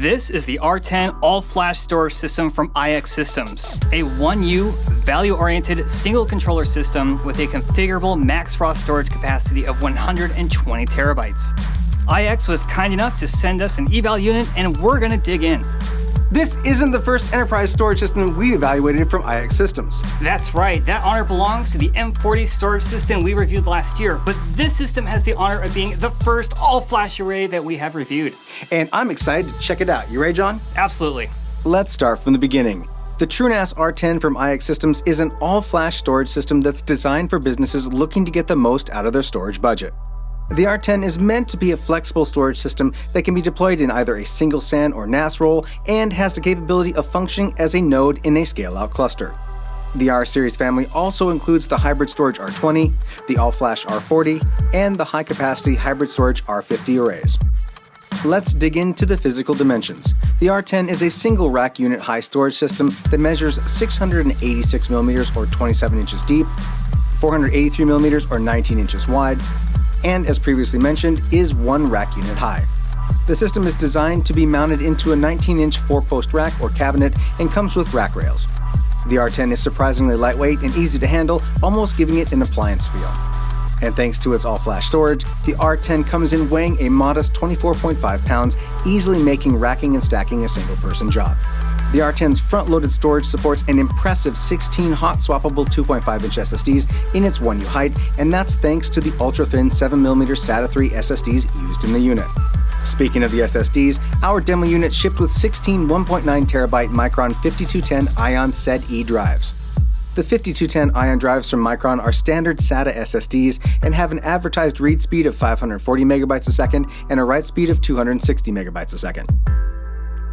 This is the R10 all-flash storage system from iX Systems, a 1U, value-oriented, single controller system with a configurable max raw storage capacity of 120 terabytes. iX was kind enough to send us an eval unit, and we're gonna dig in. This isn't the first enterprise storage system we evaluated from iX Systems. That's right, that honor belongs to the M40 storage system we reviewed last year, but this system has the honor of being the first all-flash array that we have reviewed. And I'm excited to check it out. You ready, John? Absolutely. Let's start from the beginning. The TrueNAS R10 from iX Systems is an all-flash storage system that's designed for businesses looking to get the most out of their storage budget. The R10 is meant to be a flexible storage system that can be deployed in either a single SAN or NAS role and has the capability of functioning as a node in a scale-out cluster. The R-Series family also includes the hybrid storage R20, the all-flash R40, and the high-capacity hybrid storage R50 arrays. Let's dig into the physical dimensions. The R10 is a single rack unit high storage system that measures 686 millimeters or 27 inches deep, 483 millimeters or 19 inches wide, and as previously mentioned, is one rack unit high. The system is designed to be mounted into a 19-inch 4-post rack or cabinet and comes with rack rails. The R10 is surprisingly lightweight and easy to handle, almost giving it an appliance feel. And thanks to its all-flash storage, the R10 comes in weighing a modest 24.5 pounds, easily making racking and stacking a single-person job. The R10's front-loaded storage supports an impressive 16 hot swappable 2.5-inch SSDs in its 1U height, and that's thanks to the ultra-thin 7mm SATA 3 SSDs used in the unit. Speaking of the SSDs, our demo unit shipped with 16 1.9TB Micron 5210 Ion SED-E drives. The 5210 Ion drives from Micron are standard SATA SSDs and have an advertised read speed of 540 megabytes a second and a write speed of 260 megabytes a second.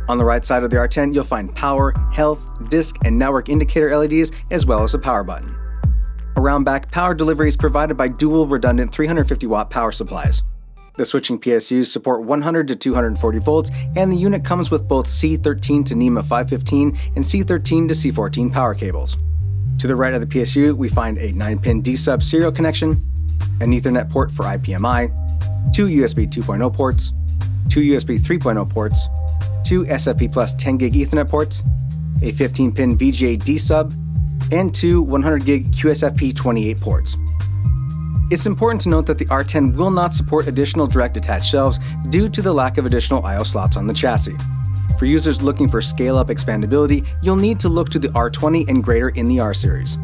On the right side of the R10, you'll find power, health, disk, and network indicator LEDs, as well as a power button. Around back, power delivery is provided by dual redundant 350-watt power supplies. The switching PSUs support 100 to 240 volts, and the unit comes with both C13 to NEMA 515 and C13 to C14 power cables. To the right of the PSU, we find a 9-pin D-sub serial connection, an Ethernet port for IPMI, 2 USB 2.0 ports, 2 USB 3.0 ports, 2 SFP Plus 10GB Ethernet ports, a 15-pin VGA D-sub, and 2 100GB QSFP 28 ports. It's important to note that the R10 will not support additional direct attached shelves due to the lack of additional I/O slots on the chassis. For users looking for scale-up expandability, you'll need to look to the R20 and greater in the R-Series.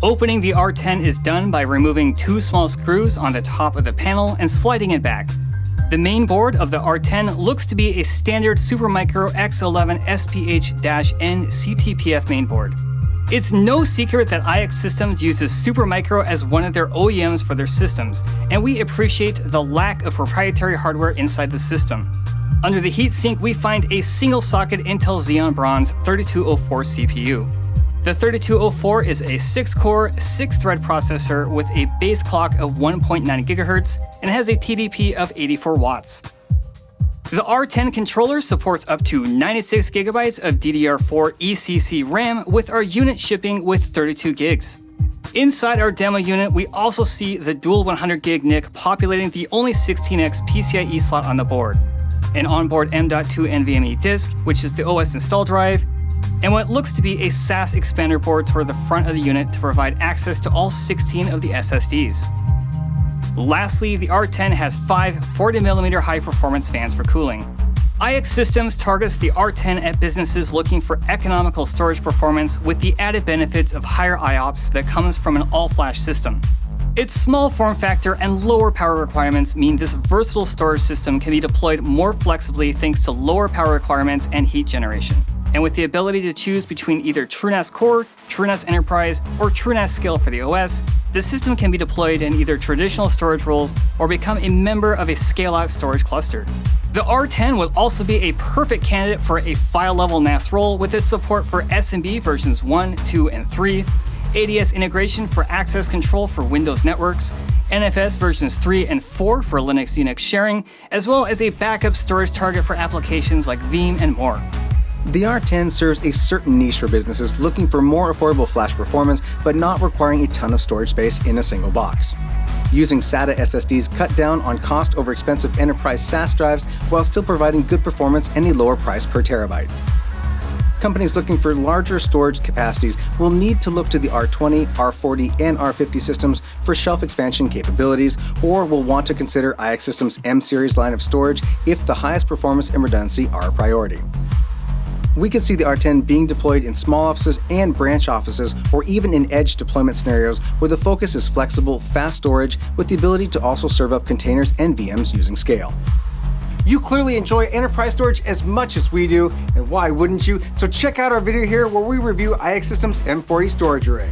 Opening the R10 is done by removing 2 small screws on the top of the panel and sliding it back. The main board of the R10 looks to be a standard Supermicro X11 SPH-N CTPF mainboard. It's no secret that iX Systems uses Supermicro as one of their OEMs for their systems, and we appreciate the lack of proprietary hardware inside the system. Under the heatsink, we find a single-socket Intel Xeon Bronze 3204 CPU. The 3204 is a 6-core, 6-thread processor with a base clock of 1.9 GHz and has a TDP of 84 watts. The R10 controller supports up to 96 GB of DDR4 ECC RAM, with our unit shipping with 32 gigs. Inside our demo unit, we also see the dual 100GB NIC populating the only 16x PCIe slot on the board, an onboard M.2 NVMe disk, which is the OS install drive, and what looks to be a SAS expander board toward the front of the unit to provide access to all 16 of the SSDs. Lastly, the R10 has 5 40mm high-performance fans for cooling. iX Systems targets the R10 at businesses looking for economical storage performance with the added benefits of higher IOPS that comes from an all-flash system. Its small form factor and lower power requirements mean this versatile storage system can be deployed more flexibly thanks to lower power requirements and heat generation. And with the ability to choose between either TrueNAS Core, TrueNAS Enterprise, or TrueNAS Scale for the OS, the system can be deployed in either traditional storage roles or become a member of a scale-out storage cluster. The R10 will also be a perfect candidate for a file-level NAS role with its support for SMB versions 1, 2, and 3, ADS integration for access control for Windows networks, NFS versions 3 and 4 for Linux-Unix sharing, as well as a backup storage target for applications like Veeam and more. The R10 serves a certain niche for businesses looking for more affordable flash performance, but not requiring a ton of storage space in a single box. Using SATA SSDs cut down on cost over expensive enterprise SAS drives while still providing good performance and a lower price per terabyte. Companies looking for larger storage capacities will need to look to the R20, R40, and R50 systems for shelf expansion capabilities, or will want to consider IX Systems' M-Series line of storage if the highest performance and redundancy are a priority. We could see the R10 being deployed in small offices and branch offices, or even in edge deployment scenarios where the focus is flexible, fast storage with the ability to also serve up containers and VMs using scale. You clearly enjoy enterprise storage as much as we do, and why wouldn't you? So check out our video here where we review IX Systems M40 storage array.